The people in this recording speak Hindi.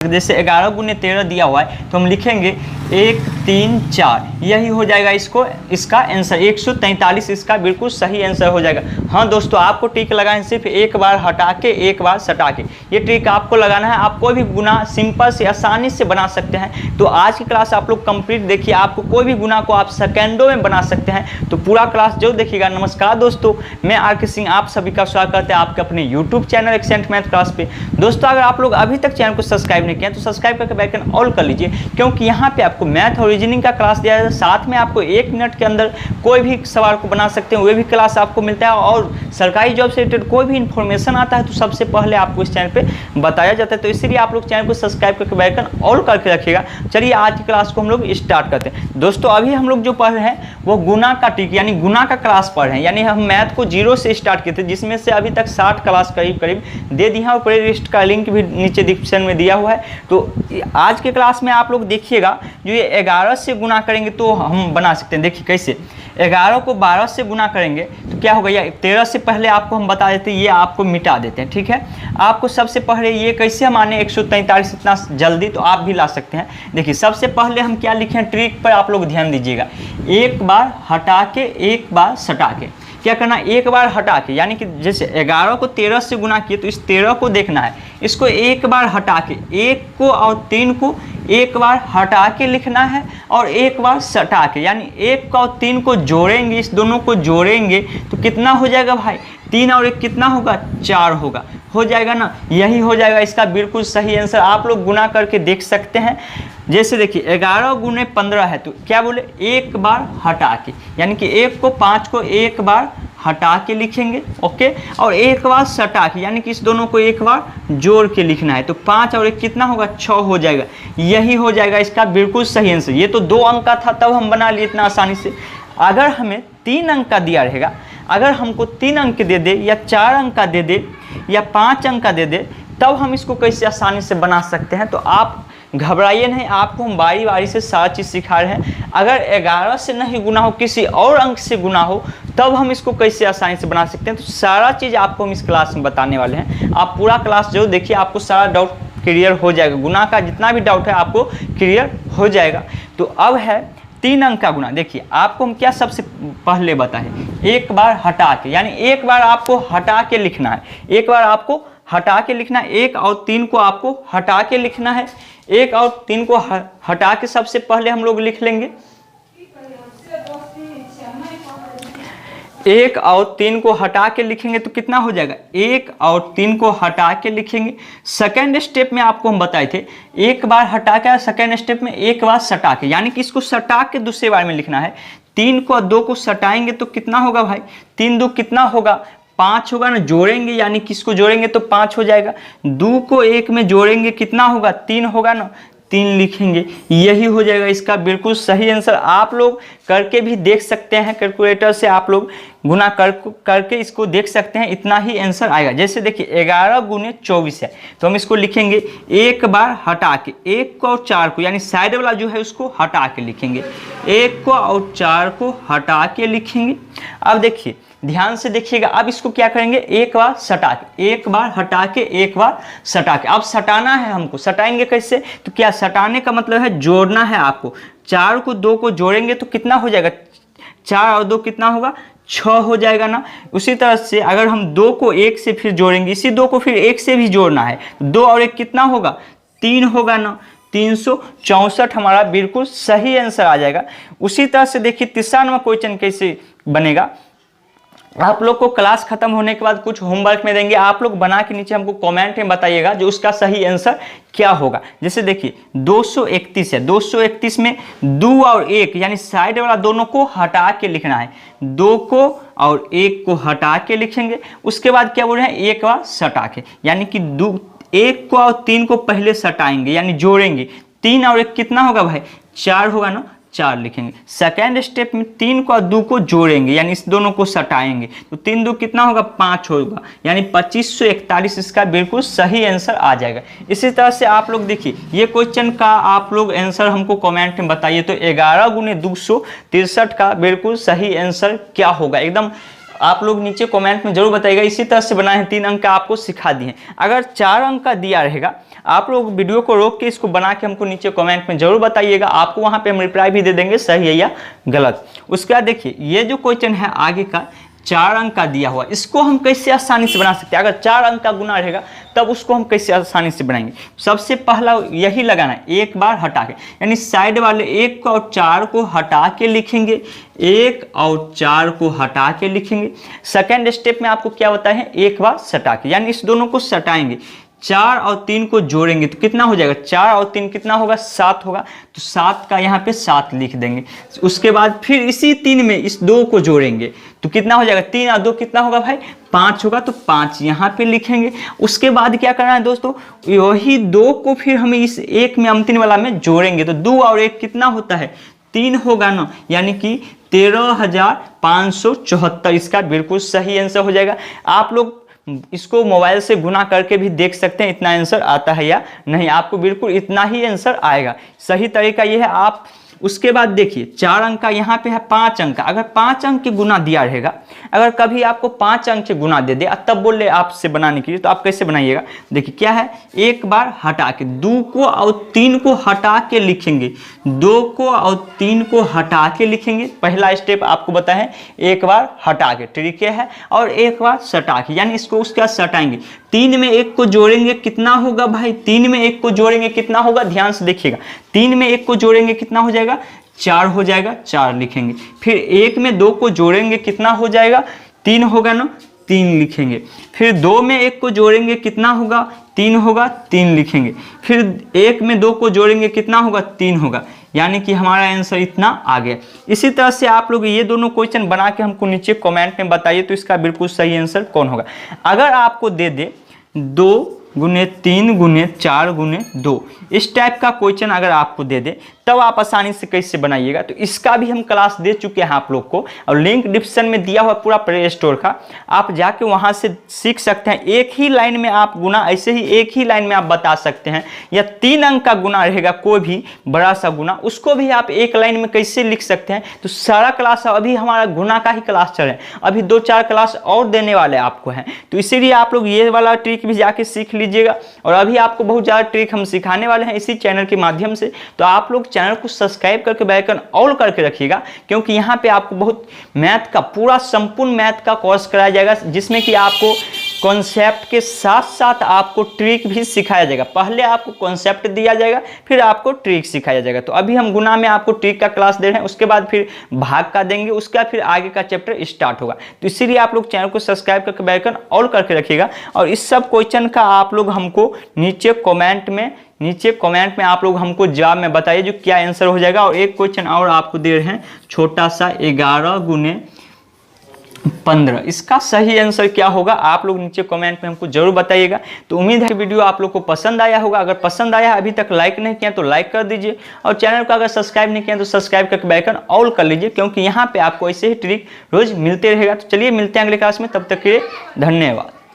जैसे 11 गुने 13 दिया हुआ है तो हम लिखेंगे 1 3 4, यही हो जाएगा इसका आंसर 143 इसका बिल्कुल सही आंसर हो जाएगा। हाँ दोस्तों, आपको ट्रिक लगाना है सिर्फ एक बार हटा के एक बार सटा के, ये ट्रिक आपको लगाना है। आप कोई भी गुना सिंपल से आसानी से बना सकते हैं। तो आज की क्लास आप लोग कंप्लीट देखिए, आपको कोई भी गुना को आप सेकेंडों में बना सकते हैं। तो पूरा क्लास जरूर देखिएगा। नमस्कार दोस्तों, मैं आर.के. सिंह आप सभी का स्वागत करते हैं आपके अपने YouTube channel accent math class पे। दोस्तों, अगर आप लोग अभी तक चैनल को सब्सक्राइब नहीं किया तो सब्सक्राइब करके बेल आइकन ऑल कर लीजिए, क्योंकि यहाँ पे आपको मैथ और रीजनिंग का क्लास दिया जाता है। साथ में आपको 1 मिनट के अंदर कोई भी सवाल को बना सकते हैं, वह भी क्लास आपको मिलता है। और सरकारी जॉब से रिलेटेड कोई भी इन्फॉर्मेशन आता है तो सबसे पहले आपको इस चैनल पे बताया जाता है। तो इसलिए आप लोग चैनल को सब्सक्राइब करके बेल आइकन ऑल करके रखिएगा। चलिए आज की क्लास को हम लोग स्टार्ट करते हैं। दोस्तों, अभी हम लोग जो पढ़ रहे हैं वो गुना का ट्रिक यानी गुना का क्लास पढ़ रहे हैं। यानी हम मैथ को 0 से स्टार्ट किए थे, जिसमें से अभी तक 60 क्लास करीब दे दी है और प्लेलिस्ट का लिंक भी नीचे डिस्क्रिप्शन में दिया हुआ है। तो आज के क्लास में आप लोग देखिएगा, जो ये 11 से गुना करेंगे तो हम बना सकते हैं। देखिए कैसे 11 को 12 से गुना करेंगे तो क्या होगा, या 13 से पहले आपको हम बता देते हैं, ये आपको मिटा देते हैं। ठीक है, आपको सबसे पहले ये कैसे हम आने 143 इतना जल्दी, तो आप भी ला सकते हैं। देखिए सबसे पहले हम क्या लिखे हैं, ट्रिक पर आप लोग ध्यान दीजिएगा। एक बार हटा के एक बार सटा के क्या करना, एक बार हटा के, यानी कि जैसे 11 को 13 से गुना किए तो इस 13 को देखना है, इसको एक बार हटा के, 1 को और 3 को एक बार हटा के लिखना है और एक बार सटा के, यानी 1 को और 3 को जोड़ेंगे, इस दोनों को जोड़ेंगे तो कितना हो जाएगा भाई, 3 और 1 कितना होगा, 4 होगा, हो जाएगा ना। यही हो जाएगा इसका बिल्कुल सही आंसर। आप लोग गुना करके देख सकते हैं। जैसे देखिए 11 गुने 15 है तो क्या बोले, एक बार हटा के, यानी कि 1 को 5 को एक बार हटा के लिखेंगे, ओके, और एक बार सटा के, यानी कि इस दोनों को एक बार जोड़ के लिखना है। तो 5 और 1 कितना होगा, 6 हो जाएगा। यही हो जाएगा इसका बिल्कुल सही आंसर। ये तो 2 अंक का था तब हम बना लिए इतना आसानी से। अगर हमें 3 अंक का दिया रहेगा, अगर हमको 3 अंक दे दे या 4 अंक का दे दे या 5 अंक का दे दे, तब हम इसको कैसे आसानी से बना सकते हैं। तो आप घबराइए नहीं, आपको हम बारी बारी से सारा चीज़ सिखा रहे हैं। अगर 11 से नहीं गुना हो, किसी और अंक से गुना हो, तब हम इसको कैसे आसानी से बना सकते हैं। तो सारा चीज़ आपको हम इस क्लास में बताने वाले हैं। आप पूरा क्लास जो देखिए, आपको सारा डाउट क्लियर हो जाएगा। गुना का जितना भी डाउट है आपको क्लियर हो जाएगा। तो अब है 3 अंक का गुना। देखिए आपको हम क्या सबसे पहले बताएं, एक बार हटा के, यानी एक बार आपको हटा के लिखना है, एक बार आपको हटा के लिखना है। 1 और 3 को आपको हटा के लिखना है। 1 और 3 को हटा के सबसे पहले हम लोग लिख लेंगे। 1 और 3 को हटा के लिखेंगे तो कितना हो जाएगा, 1 और 3 को हटा के लिखेंगे। सेकेंड स्टेप में आपको हम बताए थे, एक बार हटा के, सेकेंड स्टेप में एक बार सटा के, यानी कि इसको सटा के दूसरे बार में लिखना है। 3 को 2 को सटाएंगे तो कितना होगा भाई, 3 2 कितना होगा, 5 होगा ना। जोड़ेंगे यानी किसको जोड़ेंगे तो 5 हो जाएगा। 2 को 1 में जोड़ेंगे कितना होगा, 3 होगा ना, 3 लिखेंगे। यही हो जाएगा इसका बिल्कुल सही आंसर। आप लोग करके भी देख सकते हैं, कैलकुलेटर से आप लोग गुना करके इसको देख सकते हैं, इतना ही आंसर आएगा। जैसे देखिए 11 गुने 24 है तो हम इसको लिखेंगे एक बार हटा के, 1 को और 4 को, यानी साइड वाला जो है उसको हटा के लिखेंगे। 1 को और 4 को हटा के लिखेंगे। अब देखिए ध्यान से देखिएगा, अब इसको क्या करेंगे, एक बार सटा के, एक बार हटा के एक बार सटा के। अब सटाना है हमको, सटाएंगे कैसे, तो क्या सटाने का मतलब है जोड़ना है आपको। 4 को 2 को जोड़ेंगे तो कितना हो जाएगा, 4 और 2 कितना होगा, 6 हो जाएगा ना। उसी तरह से अगर हम 2 को 1 से फिर जोड़ेंगे, इसी 2 को फिर 1 से भी जोड़ना है, 2 और 1 कितना होगा, 3 होगा ना। 364 हमारा बिल्कुल सही आंसर आ जाएगा। उसी तरह से देखिए तीसरा नंबर क्वेश्चन कैसे बनेगा। आप लोग को क्लास खत्म होने के बाद कुछ होमवर्क में देंगे, आप लोग बना के नीचे हमको कमेंट में बताइएगा जो उसका सही आंसर क्या होगा। जैसे देखिए 231 है, 231 में 2 और 1 यानी साइड वाला दोनों को हटा के लिखना है। 2 को और 1 को हटा के लिखेंगे। उसके बाद क्या बोल रहे हैं, एक बार सटा के, यानी कि 1 को और 3 को पहले सटाएंगे यानी जोड़ेंगे। 3 और 1 कितना होगा भाई, 4 होगा ना, 4 लिखेंगे। सेकेंड स्टेप में 3 को और 2 को जोड़ेंगे यानी इस दोनों को सटाएंगे तो 3 2 कितना होगा, 5 होगा, यानी 2541 इसका बिल्कुल सही आंसर आ जाएगा। इसी तरह से आप लोग देखिए ये क्वेश्चन का आप लोग आंसर हमको कमेंट में बताइए। तो 11 गुने 263 का बिल्कुल सही आंसर क्या होगा, एकदम आप लोग नीचे कमेंट में जरूर बताइएगा। इसी तरह से बनाए हैं, 3 अंक का आपको सिखा दिए। अगर 4 अंक का दिया रहेगा, आप लोग वीडियो को रोक के इसको बना के हमको नीचे कमेंट में जरूर बताइएगा। आपको वहाँ पे हम रिप्लाई भी दे देंगे सही है या गलत। उसके बाद देखिए ये जो क्वेश्चन है आगे का 4 अंक का दिया हुआ, इसको हम कैसे आसानी से बना सकते हैं। अगर 4 अंक का गुना रहेगा तब उसको हम कैसे आसानी से बनाएंगे। सबसे पहला यही लगाना है, एक बार हटा के, यानी साइड वाले 1 और 4 को हटा के लिखेंगे, 1 और 4 को हटा के लिखेंगे। सेकेंड स्टेप में आपको क्या बताया है, एक बार सटा के, यानी इस दोनों को सटाएंगे, 4 और 3 को जोड़ेंगे तो कितना हो जाएगा, 4 और 3 कितना होगा, 7 होगा। तो 7 का यहाँ पे 7 लिख देंगे। उसके बाद फिर इसी 3 में इस 2 को जोड़ेंगे तो कितना हो जाएगा, 3 और 2 कितना होगा भाई, 5 होगा। तो 5 यहाँ पे लिखेंगे। उसके बाद क्या करना है दोस्तों, यही 2 को फिर हम इस 1 में अंतिम वाला में जोड़ेंगे तो 2 और 1 कितना होता है, 3 होगा ना, यानी कि 13,574 इसका बिल्कुल सही आंसर हो जाएगा। आप लोग इसको मोबाइल से गुना करके भी देख सकते हैं इतना आंसर आता है या नहीं, आपको बिल्कुल इतना ही आंसर आएगा। सही तरीका ये है। आप उसके बाद देखिए 4 अंक का यहाँ पे है 5 अंक का, अगर 5 अंक के गुना दिया रहेगा, अगर कभी आपको 5 अंक के गुना दे दे तब बोले आपसे बनाने के लिए, तो आप कैसे बनाइएगा, देखिए क्या है, एक बार हटा के 2 को और 3 को हटा के लिखेंगे, 2 को और 3 को हटा के लिखेंगे। पहला स्टेप आपको बताएं, एक बार हटा के, ठीक है, और एक बार सटा के, यानी इसको उसके बाद सटाएंगे। 3 में 1 को जोड़ेंगे कितना होगा भाई, 3 में 1 को जोड़ेंगे कितना होगा, ध्यान से देखिएगा, 3 में 1 को जोड़ेंगे कितना हो जाएगा, 4 हो जाएगा, 4 लिखेंगे। फिर 1 में 2 को जोड़ेंगे कितना हो जाएगा, 3 होगा ना, 3 लिखेंगे। फिर 2 में 1 को जोड़ेंगे कितना होगा, 3 होगा, 3 लिखेंगे। फिर 1 में 2 को जोड़ेंगे कितना होगा, 3 होगा, यानी कि हमारा आंसर इतना आ गया। इसी तरह से आप लोग ये दोनों क्वेश्चन बना के हमको नीचे कमेंट में बताइए तो इसका बिल्कुल सही आंसर कौन होगा। अगर आपको दे दे 2 गुने 3 गुने 4 गुने 2 इस टाइप का क्वेश्चन अगर आपको दे दे, तब आप आसानी से कैसे बनाइएगा, तो इसका भी हम क्लास दे चुके हैं आप लोग को, और लिंक डिस्क्रिप्शन में दिया हुआ पूरा प्ले स्टोर का, आप जाके वहां से सीख सकते हैं। एक ही लाइन में आप गुना, ऐसे ही एक ही लाइन में आप बता सकते हैं, या 3 अंक का गुना रहेगा कोई भी बड़ा सा गुना, उसको भी आप एक लाइन में कैसे लिख सकते हैं। तो सारा क्लास अभी हमारा गुना का ही क्लास चल रहा है, अभी 2-4 क्लास और देने वाले आपको हैं, तो इसीलिए आप लोग ये वाला ट्रिक भी जाके सीख लीजिएगा। और अभी आपको बहुत ज़्यादा ट्रिक हम सिखाने वाले हैं इसी चैनल के माध्यम से, तो आप लोग चैनल को सब्सक्राइब करके बेल आइकन ऑल करके रखिएगा, क्योंकि यहाँ पे आपको बहुत मैथ का, पूरा संपूर्ण मैथ का कोर्स कराया जाएगा, जिसमें कि आपको कॉन्सेप्ट के साथ साथ आपको ट्रिक भी सिखाया जाएगा। पहले आपको कॉन्सेप्ट दिया जाएगा, फिर आपको ट्रिक सिखाया जाएगा। तो अभी हम गुना में आपको ट्रिक का क्लास दे रहे हैं, उसके बाद फिर भाग का देंगे, उसका फिर आगे का चैप्टर स्टार्ट होगा। तो इसीलिए आप लोग चैनल को सब्सक्राइब करके बेल आइकन ऑल करके रखिएगा। और इस सब क्वेश्चन का आप लोग हमको नीचे कमेंट में आप लोग हमको जवाब में बताइए जो क्या आंसर हो जाएगा। और एक क्वेश्चन और आपको दे रहे हैं छोटा सा, 11 गुने 15, इसका सही आंसर क्या होगा, आप लोग नीचे कमेंट में हमको जरूर बताइएगा। तो उम्मीद है कि वीडियो आप लोग को पसंद आया होगा। अगर पसंद आया अभी तक लाइक नहीं किया तो लाइक कर दीजिए, और चैनल को अगर सब्सक्राइब नहीं किया तो सब्सक्राइब करके बेल आइकन ऑल कर लीजिए, क्योंकि यहाँ पे आपको ऐसे ही ट्रिक रोज मिलते रहेगा। तो चलिए मिलते हैं अगले क्लास में, तब तक के लिए धन्यवाद।